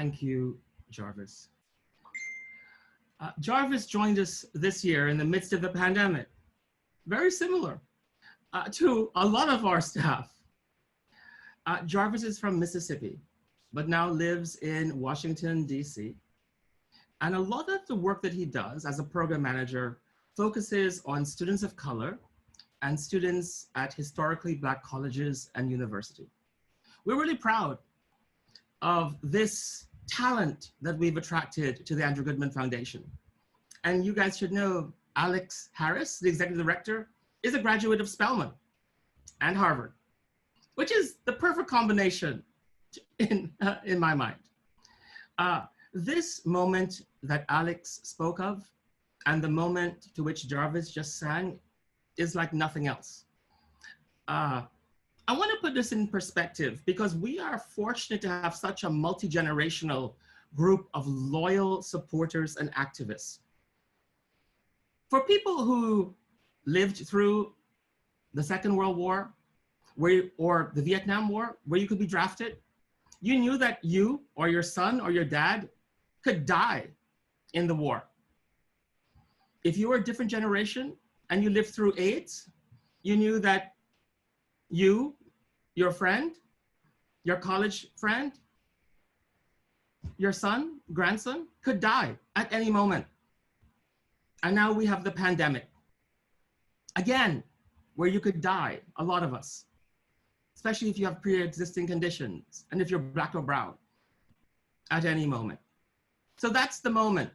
Thank you, Jarvis. Jarvis joined us this year in the midst of the pandemic, very similar to a lot of our staff. Jarvis is from Mississippi, but now lives in Washington, D.C. And a lot of the work that he does as a program manager focuses on students of color and students at historically Black colleges and universities. We're really proud of this talent that we've attracted to the Andrew Goodman Foundation. And you guys should know Alex Harris, the executive director, is a graduate of Spelman and Harvard, which is the perfect combination in my mind. This moment that Alex spoke of and the moment to which Jarvis just sang is like nothing else. I want to put this in perspective because we are fortunate to have such a multi-generational group of loyal supporters and activists. For people who lived through the Second World War or the Vietnam War, where you could be drafted, you knew that you or your son or your dad could die in the war. If you were a different generation and you lived through AIDS, you knew that you, your friend, your college friend, your son, grandson could die at any moment. And now we have the pandemic. Again, where you could die, a lot of us, especially if you have pre-existing conditions and if you're Black or brown at any moment. So that's the moment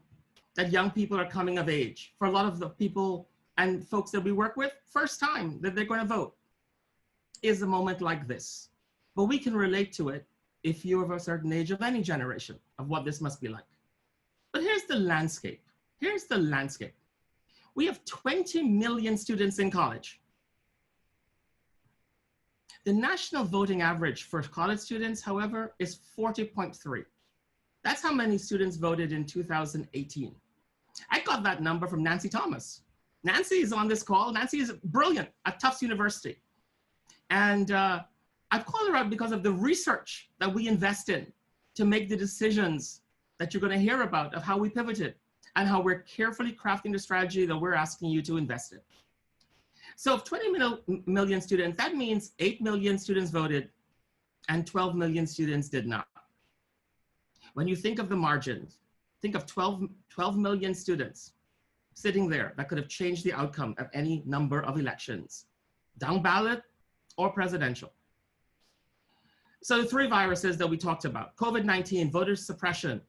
that young people are coming of age. For a lot of the people and folks that we work with, first time that they're going to vote is a moment like this. But we can relate to it if you're of a certain age of any generation of what this must be like. But here's the landscape. Here's the landscape. We have 20 million students in college. The national voting average for college students, however, is 40.3. That's how many students voted in 2018. I got that number from Nancy Thomas. Nancy is on this call. Nancy is brilliant at Tufts University. And I've called her out because of the research that we invest in to make the decisions that you're going to hear about of how we pivoted and how we're carefully crafting the strategy that we're asking you to invest in. So if 20 million students, that means 8 million students voted and 12 million students did not. When you think of the margins, think of 12 million students sitting there that could have changed the outcome of any number of elections, down ballot or presidential. So the three viruses that we talked about, COVID-19, voter suppression,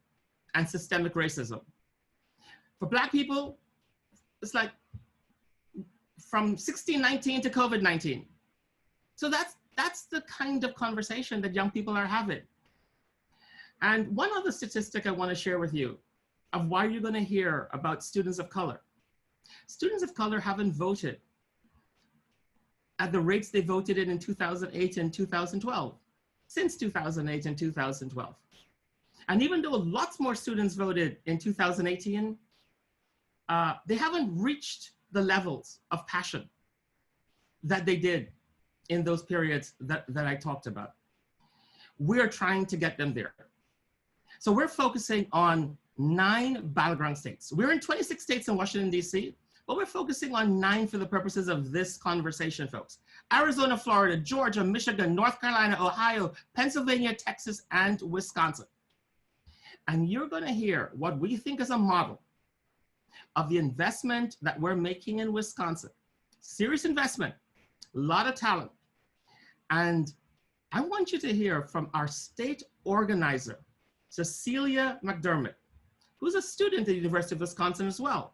and systemic racism. For Black people, it's like from 1619 to COVID-19. So that's the kind of conversation that young people are having. And one other statistic I want to share with you of why you're going to hear about students of color. Students of color haven't voted at the rates they voted in 2008 and 2012, since 2008 and 2012. And even though lots more students voted in 2018, they haven't reached the levels of passion that they did in those periods that I talked about. We're trying to get them there. So we're focusing on 9 battleground states. We're in 26 states in Washington, D.C., but we're focusing on 9 for the purposes of this conversation, folks. Arizona, Florida, Georgia, Michigan, North Carolina, Ohio, Pennsylvania, Texas, and Wisconsin. And you're gonna hear what we think is a model of the investment that we're making in Wisconsin. Serious investment, a lot of talent. And I want you to hear from our state organizer, Cecilia McDermott, who's a student at the University of Wisconsin as well.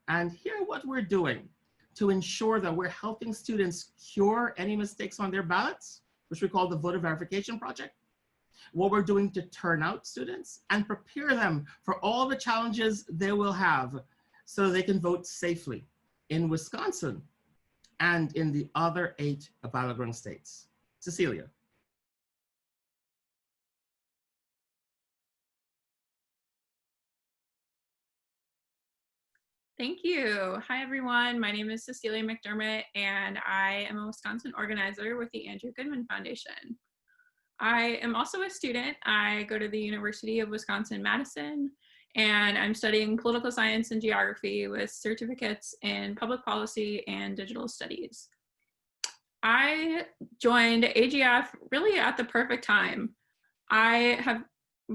And hear what we're doing to ensure that we're helping students cure any mistakes on their ballots, which we call the voter verification project. What we're doing to turn out students and prepare them for all the challenges they will have so they can vote safely in Wisconsin and in the other 8 battleground states. Cecilia. Thank you. Hi, everyone. My name is Cecilia McDermott, and I am a Wisconsin organizer with the Andrew Goodman Foundation. I am also a student. I go to the University of Wisconsin-Madison, and I'm studying political science and geography with certificates in public policy and digital studies. I joined AGF really at the perfect time. I have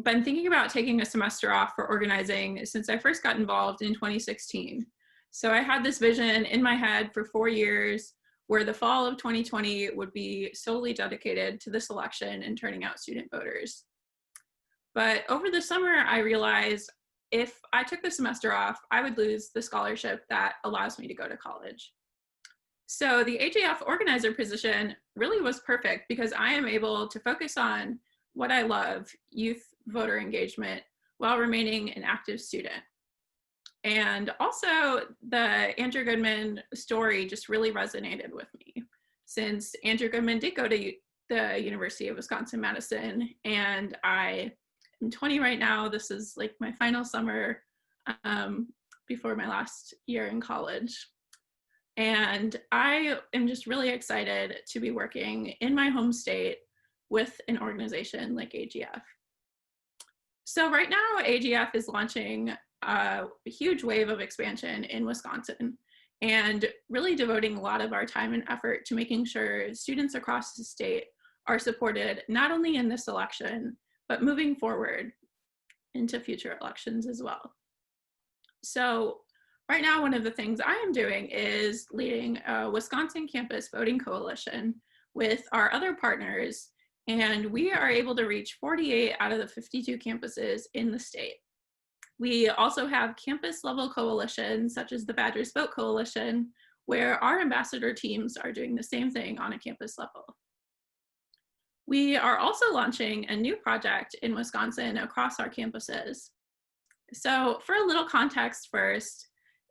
been thinking about taking a semester off for organizing since I first got involved in 2016. So I had this vision in my head for 4 years where the fall of 2020 would be solely dedicated to this election and turning out student voters. But over the summer, I realized if I took the semester off, I would lose the scholarship that allows me to go to college. So the AGF organizer position really was perfect because I am able to focus on what I love, youth voter engagement, while remaining an active student. And also the Andrew Goodman story just really resonated with me since Andrew Goodman did go to the University of Wisconsin-Madison, and I am 20 right now. This is like my final summer before my last year in college. And I am just really excited to be working in my home state with an organization like AGF. So right now, AGF is launching a huge wave of expansion in Wisconsin and really devoting a lot of our time and effort to making sure students across the state are supported not only in this election, but moving forward into future elections as well. So right now, one of the things I am doing is leading a Wisconsin campus voting coalition with our other partners, and we are able to reach 48 out of the 52 campuses in the state. We also have campus level coalitions such as the Badgers Vote Coalition, where our ambassador teams are doing the same thing on a campus level. We are also launching a new project in Wisconsin across our campuses. So for a little context first,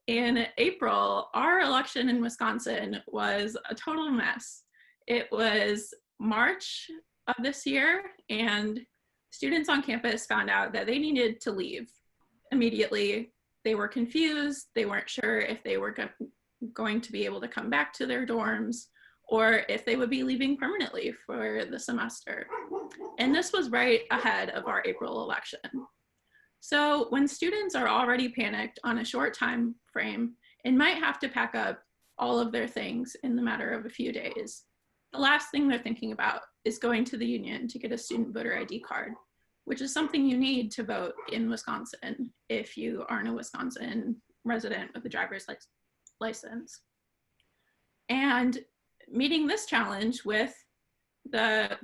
in April, our election in Wisconsin was a total mess. It was March of this year, and students on campus found out that they needed to leave immediately. They were confused. They weren't sure if they were going to be able to come back to their dorms or if they would be leaving permanently for the semester. And this was right ahead of our April election. So when students are already panicked on a short time frame and might have to pack up all of their things in the matter of a few days, the last thing they're thinking about is going to the union to get a student voter ID card, which is something you need to vote in Wisconsin if you aren't a Wisconsin resident with a driver's license. And meeting this challenge with the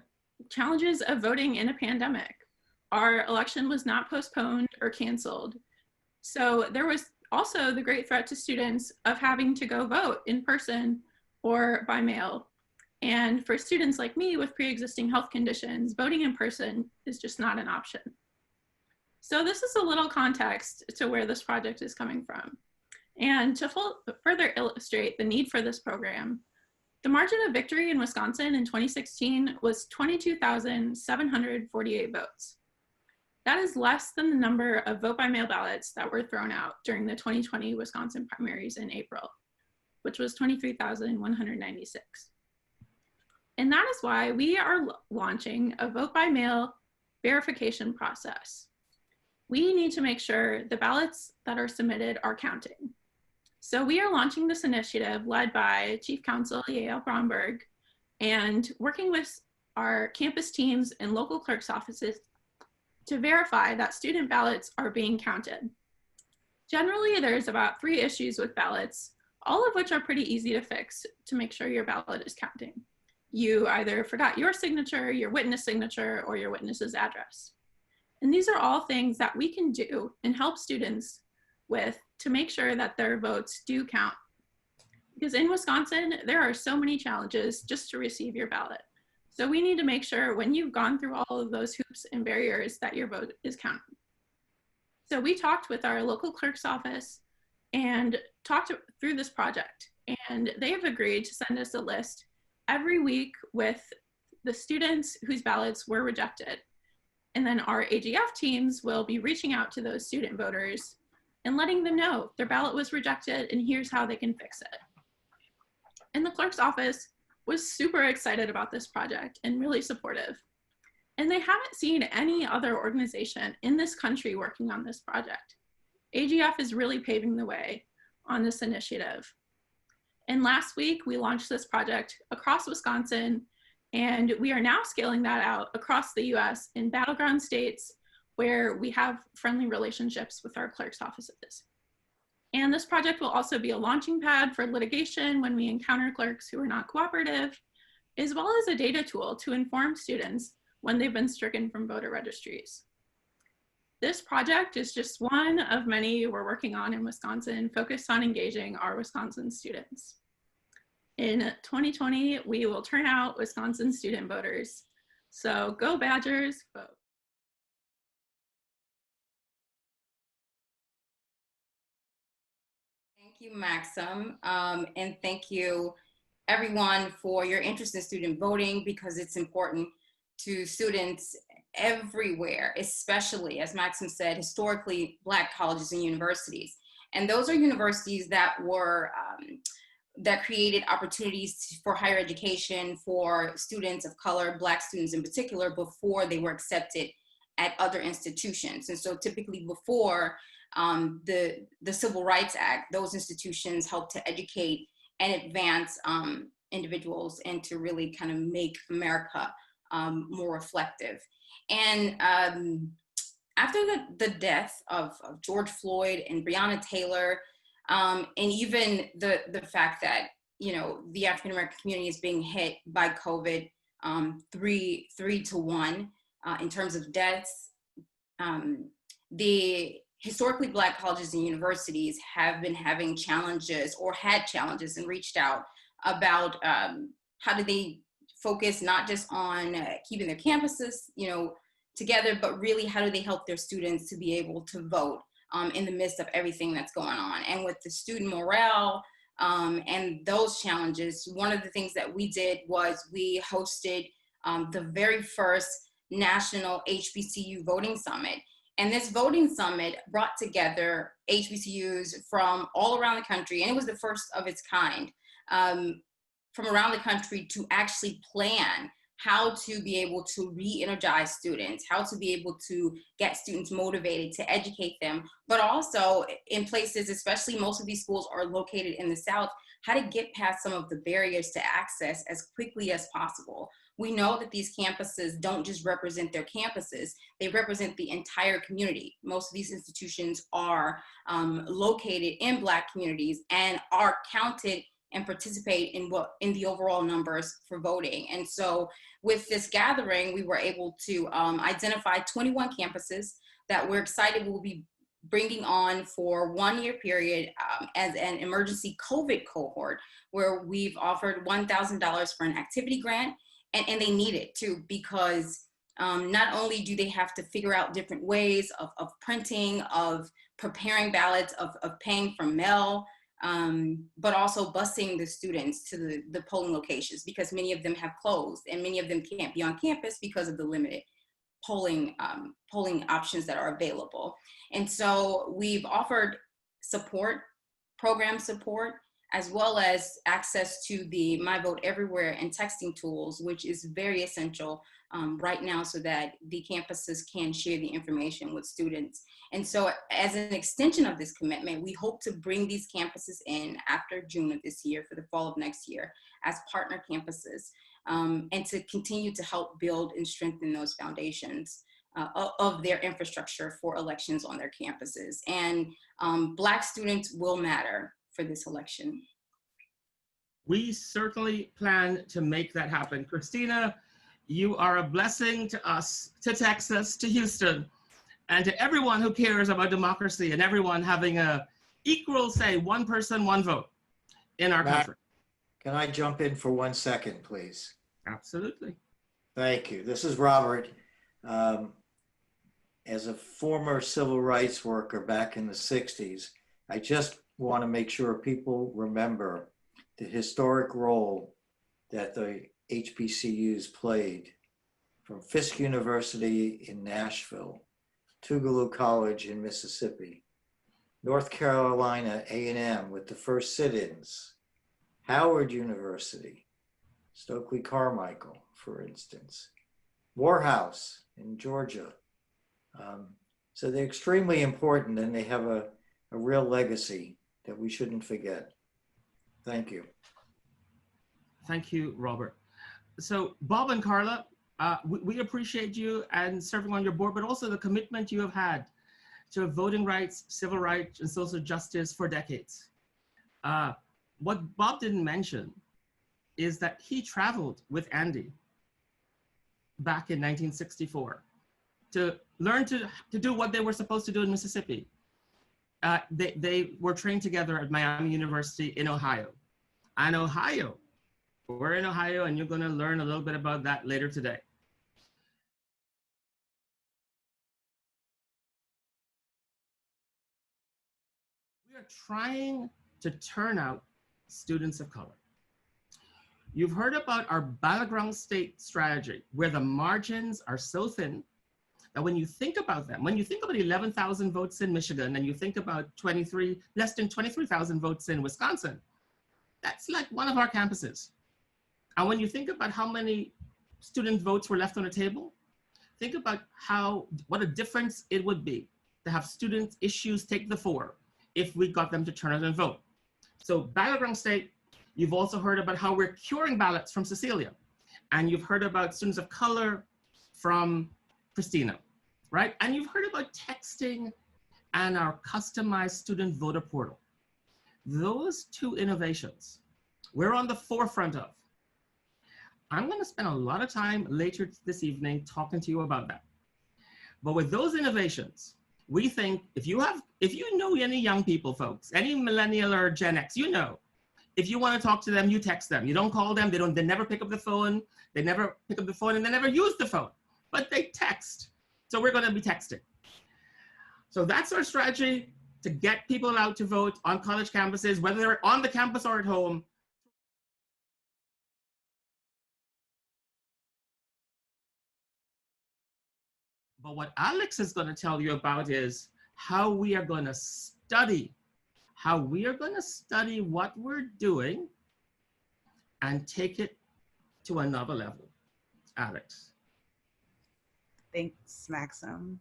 challenges of voting in a pandemic, our election was not postponed or canceled. So there was also the great threat to students of having to go vote in person or by mail. And for students like me with pre-existing health conditions, voting in person is just not an option. So this is a little context to where this project is coming from. And to further illustrate the need for this program, the margin of victory in Wisconsin in 2016 was 22,748 votes. That is less than the number of vote by mail ballots that were thrown out during the 2020 Wisconsin primaries in April, which was 23,196. And that is why we are launching a vote by mail verification process. We need to make sure the ballots that are submitted are counting. So we are launching this initiative led by Chief Counsel Yael Bromberg and working with our campus teams and local clerk's offices to verify that student ballots are being counted. Generally, there's about 3 issues with ballots, all of which are pretty easy to fix to make sure your ballot is counting. You either forgot your signature, your witness signature, or your witness's address. And these are all things that we can do and help students with to make sure that their votes do count. Because in Wisconsin, there are so many challenges just to receive your ballot. So we need to make sure when you've gone through all of those hoops and barriers that your vote is counted. So we talked with our local clerk's office and talked through this project, and they have agreed to send us a list every week with the students whose ballots were rejected. And then our AGF teams will be reaching out to those student voters and letting them know their ballot was rejected and here's how they can fix it. And the clerk's office was super excited about this project and really supportive. and they haven't seen any other organization in this country working on this project. AGF is really paving the way on this initiative. And last week, we launched this project across Wisconsin, and we are now scaling that out across the US in battleground states where we have friendly relationships with our clerk's offices. And this project will also be a launching pad for litigation when we encounter clerks who are not cooperative, as well as a data tool to inform students when they've been stricken from voter registries. This project is just one of many we're working on in Wisconsin, focused on engaging our Wisconsin students. In 2020, we will turn out Wisconsin student voters. So go Badgers, vote. Thank you, Maxim, and thank you everyone for your interest in student voting, because it's important to students everywhere, especially, as Maxim said, historically Black colleges and universities. And those are universities that were, that created opportunities for higher education for students of color, Black students in particular, before they were accepted at other institutions. And so typically before the Civil Rights Act, those institutions helped to educate and advance individuals and to really kind of make America more reflective. And after the death of George Floyd and Breonna Taylor, and even the fact that, you know, the African American community is being hit by COVID 3 to 1 in terms of deaths, the historically Black colleges and universities have been having challenges, or had challenges, and reached out about how do they focus not just on keeping their campuses, you know, together, but really how do they help their students to be able to vote in the midst of everything that's going on. And with the student morale and those challenges, one of the things that we did was we hosted the very first National HBCU Voting Summit. And this voting summit brought together HBCUs from all around the country, and it was the first of its kind, from around the country, to actually plan how to be able to re-energize students, how to be able to get students motivated, to educate them, but also in places, especially most of these schools are located in the South, how to get past some of the barriers to access as quickly as possible. We know that these campuses don't just represent their campuses, they represent the entire community. Most of these institutions are located in Black communities and are counted and participate in the overall numbers for voting. And so with this gathering, we were able to identify 21 campuses that we're excited will be bringing on for 1 year period as an emergency COVID cohort, where we've offered $1,000 for an activity grant, and they need it too, because not only do they have to figure out different ways of printing, of preparing ballots, of paying for mail, but also busing the students to the polling locations, because many of them have closed and many of them can't be on campus because of the limited polling options that are available. And so we've offered support, program support, as well as access to the My Vote Everywhere and texting tools, which is very essential right now, so that the campuses can share the information with students. And so as an extension of this commitment, we hope to bring these campuses in after June of this year, for the fall of next year, as partner campuses, and to continue to help build and strengthen those foundations of their infrastructure for elections on their campuses. And Black students will matter for this election. We certainly plan to make that happen. Christina, you are a blessing to us, to Texas, to Houston, and to everyone who cares about democracy and everyone having a equal say, one person, one vote in our country. Can I jump in for 1 second, please? Absolutely. Thank you. This is Robert. As a former civil rights worker back in the 60s, I just want to make sure people remember the historic role that the HBCUs played, from Fisk University in Nashville, Tougaloo College in Mississippi, North Carolina A&M with the first sit-ins, Howard University, Stokely Carmichael, for instance, Morehouse in Georgia. So they're extremely important, and they have a real legacy that we shouldn't forget. Thank you. Thank you, Robert. So Bob and Carla, we appreciate you and serving on your board, but also the commitment you have had to voting rights, civil rights, and social justice for decades. What Bob didn't mention is that he traveled with Andy back in 1964 to learn to do what they were supposed to do in Mississippi. They were trained together at Miami University in Ohio. And Ohio, we're in Ohio, and you're going to learn a little bit about that later today. We are trying to turn out students of color. You've heard about our battleground state strategy, where the margins are so thin that when you think about them, when you think about 11,000 votes in Michigan and you think about less than 23,000 votes in Wisconsin, that's like one of our campuses. And when you think about how many student votes were left on the table, think about what a difference it would be to have student issues take the fore if we got them to turn out and vote. So battleground state, you've also heard about how we're curing ballots from Cecilia. And you've heard about students of color from Christina, right? And you've heard about texting and our customized student voter portal. Those two innovations we're on the forefront of. I'm going to spend a lot of time later this evening talking to you about that. But with those innovations, we think if you know any young people, folks, any millennial or Gen X, if you want to talk to them, you text them. You don't call them. They never pick up the phone. They never pick up the phone and they never use the phone, but they text. So we're going to be texting. So that's our strategy to get people out to vote on college campuses, whether they're on the campus or at home. But what Alex is going to tell you about is how we are going to study what we're doing and take it to another level. Alex. Thanks, Maxim.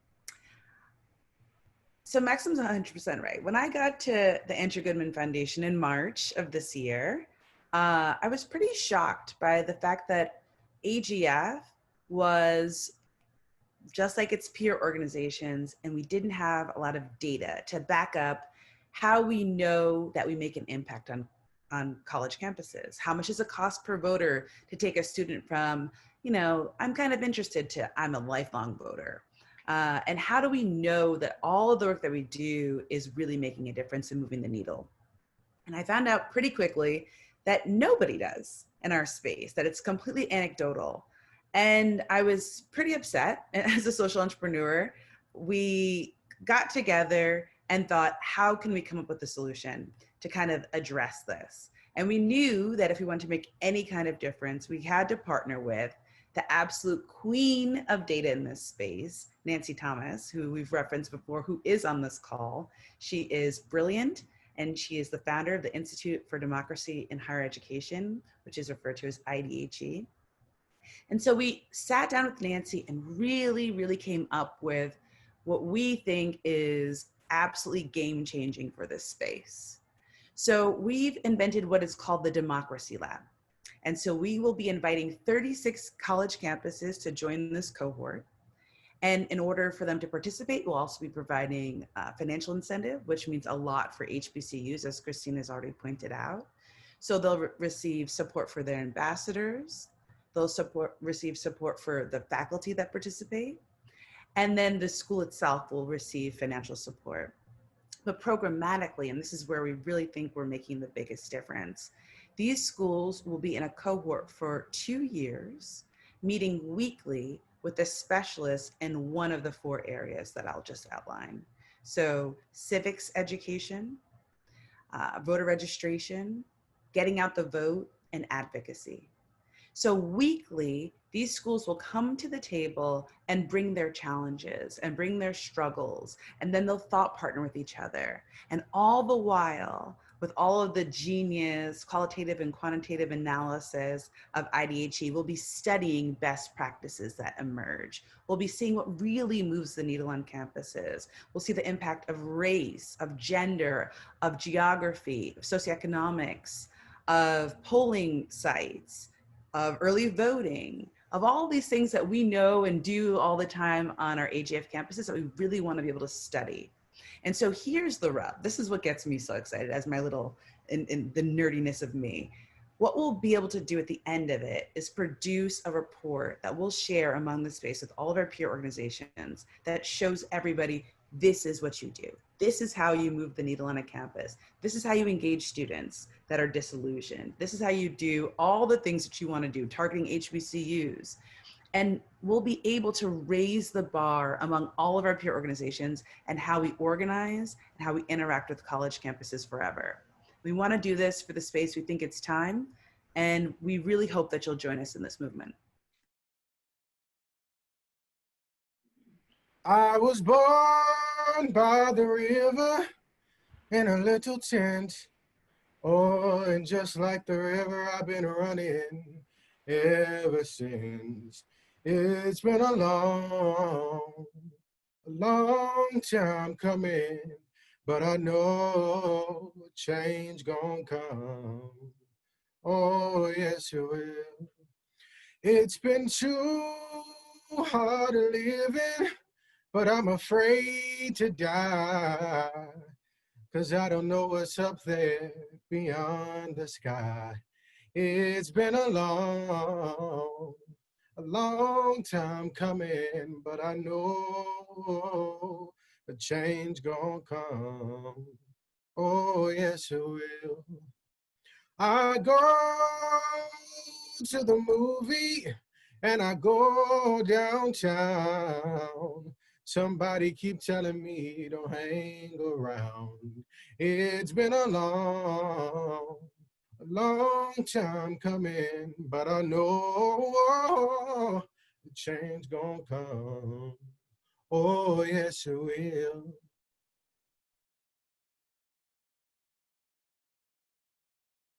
So Maxim's 100% right. When I got to the Andrew Goodman Foundation in March of this year, I was pretty shocked by the fact that AGF was just like its peer organizations, and we didn't have a lot of data to back up how we know that we make an impact on college campuses. How much is it cost per voter to take a student from, I'm kind of interested to I'm a lifelong voter? And how do we know that all of the work that we do is really making a difference and moving the needle? And I found out pretty quickly that nobody does in our space, that it's completely anecdotal. And I was pretty upset. As a social entrepreneur, we got together and thought, how can we come up with a solution to kind of address this? And we knew that if we wanted to make any kind of difference, we had to partner with the absolute queen of data in this space, Nancy Thomas, who we've referenced before, who is on this call. She is brilliant, and she is the founder of the Institute for Democracy in Higher Education, which is referred to as IDHE. And so we sat down with Nancy and really, really came up with what we think is absolutely game-changing for this space. So we've invented what is called the Democracy Lab. And so we will be inviting 36 college campuses to join this cohort. And in order for them to participate, we'll also be providing financial incentive, which means a lot for HBCUs, as Christine has already pointed out. So they'll receive support for their ambassadors. They'll receive support for the faculty that participate. And then the school itself will receive financial support. But programmatically, and this is where we really think we're making the biggest difference, these schools will be in a cohort for 2 years, meeting weekly with a specialist in one of the 4 areas that I'll just outline. So civics education, voter registration, getting out the vote, and advocacy. So weekly, these schools will come to the table and bring their challenges and bring their struggles, and then they'll thought partner with each other. And all the while, with all of the genius qualitative and quantitative analysis of IDHE, we'll be studying best practices that emerge. We'll be seeing what really moves the needle on campuses. We'll see the impact of race, of gender, of geography, of socioeconomics, of polling sites, of early voting, of all these things that we know and do all the time on our AGF campuses that we really want to be able to study. And so here's the rub. This is what gets me so excited as my little, in the nerdiness of me. What we'll be able to do at the end of it is produce a report that we'll share among the space with all of our peer organizations that shows everybody this is what you do. This is how you move the needle on a campus. This is how you engage students that are disillusioned. This is how you do all the things that you want to do, targeting HBCUs. And we'll be able to raise the bar among all of our peer organizations and how we organize and how we interact with college campuses forever. We want to do this for the space. We think it's time. And we really hope that you'll join us in this movement. I was born by the river in a little tent. Oh, and just like the river, I've been running ever since. It's been a long time coming, but I know change gonna come. Oh, yes, it will. It's been too hard living, but I'm afraid to die, 'cause I don't know what's up there beyond the sky. It's been a long time coming, but I know a change gonna come. Oh, yes, it will. I go to the movie and I go downtown. Somebody keep telling me don't hang around. It's been a long time coming, but I know the change gonna come. Oh, yes, it will.